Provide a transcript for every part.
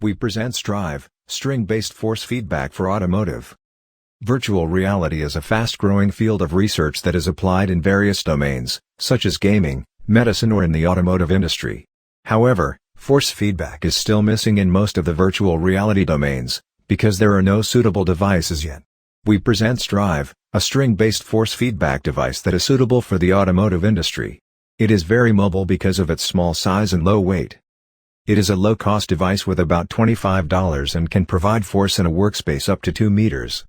We present Strive, string-based force feedback for automotive. Virtual reality is a fast-growing field of research that is applied in various domains, such as gaming, medicine or in the automotive industry. However, force feedback is still missing in most of the virtual reality domains, because there are no suitable devices yet. We present Strive, a string-based force feedback device that is suitable for the automotive industry. It is very mobile because of its small size and low weight. It is a low-cost device with about $25 and can provide force in a workspace up to 2 meters.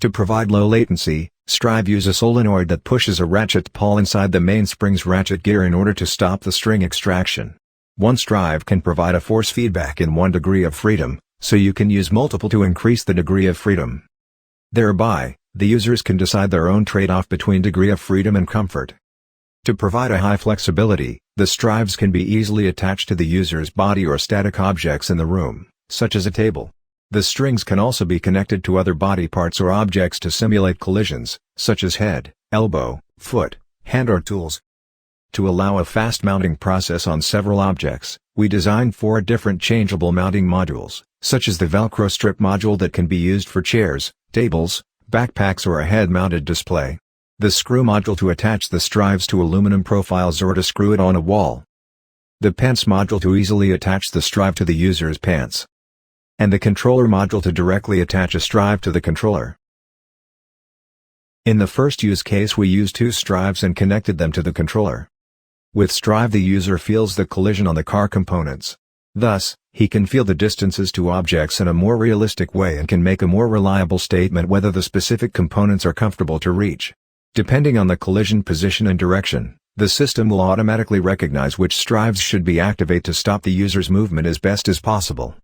To provide low latency, Strive uses a solenoid that pushes a ratchet pawl inside the mainspring's ratchet gear in order to stop the string extraction. One Strive can provide a force feedback in 1 degree of freedom, so you can use multiple to increase the degree of freedom. Thereby, the users can decide their own trade-off between degree of freedom and comfort. To provide a high flexibility, the Strives can be easily attached to the user's body or static objects in the room, such as a table. The strings can also be connected to other body parts or objects to simulate collisions, such as head, elbow, foot, hand or tools. To allow a fast mounting process on several objects, we designed 4 different changeable mounting modules, such as the Velcro strip module that can be used for chairs, tables, backpacks or a head-mounted display. The screw module to attach the Strives to aluminum profiles or to screw it on a wall. The pants module to easily attach the Strive to the user's pants. And the controller module to directly attach a Strive to the controller. In the first use case we used 2 Strives and connected them to the controller. With Strive the user feels the collision on the car components. Thus, he can feel the distances to objects in a more realistic way and can make a more reliable statement whether the specific components are comfortable to reach. Depending on the collision position and direction, the system will automatically recognize which Strives should be activated to stop the user's movement as best as possible.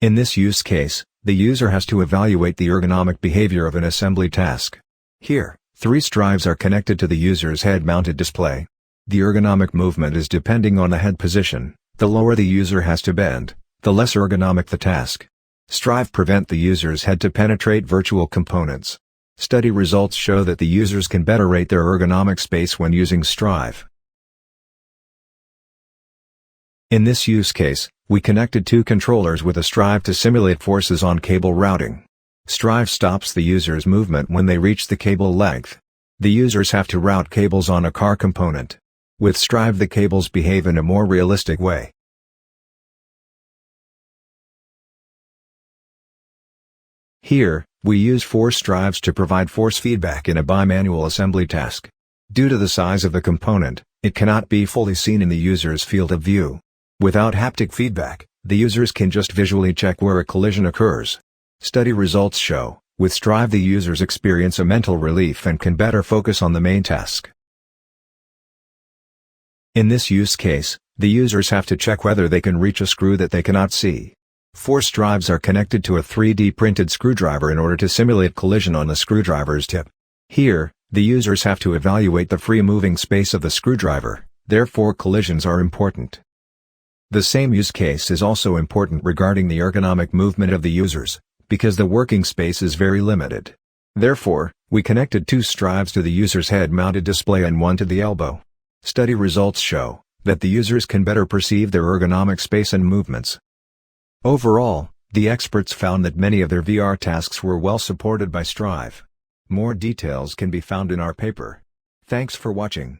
In this use case, the user has to evaluate the ergonomic behavior of an assembly task. Here, 3 Strives are connected to the user's head-mounted display. The ergonomic movement is depending on the head position. The lower the user has to bend, the less ergonomic the task. Strive prevent the user's head to penetrate virtual components. Study results show that the users can better rate their ergonomic space when using Strive. In this use case, we connected 2 controllers with a Strive to simulate forces on cable routing. Strive stops the user's movement when they reach the cable length. The users have to route cables on a car component. With Strive the cables behave in a more realistic way. Here, we use 4 Strives to provide force feedback in a bimanual assembly task. Due to the size of the component, it cannot be fully seen in the user's field of view. Without haptic feedback, the users can just visually check where a collision occurs. Study results show, with Strive the users experience a mental relief and can better focus on the main task. In this use case, the users have to check whether they can reach a screw that they cannot see. 4 Strives are connected to a 3D printed screwdriver in order to simulate collision on the screwdriver's tip. Here, the users have to evaluate the free moving space of the screwdriver, therefore collisions are important. The same use case is also important regarding the ergonomic movement of the users, because the working space is very limited. Therefore, we connected 2 Strives to the user's head-mounted display and 1 to the elbow. Study results show that the users can better perceive their ergonomic space and movements. Overall, the experts found that many of their VR tasks were well supported by Strive. More details can be found in our paper. Thanks for watching.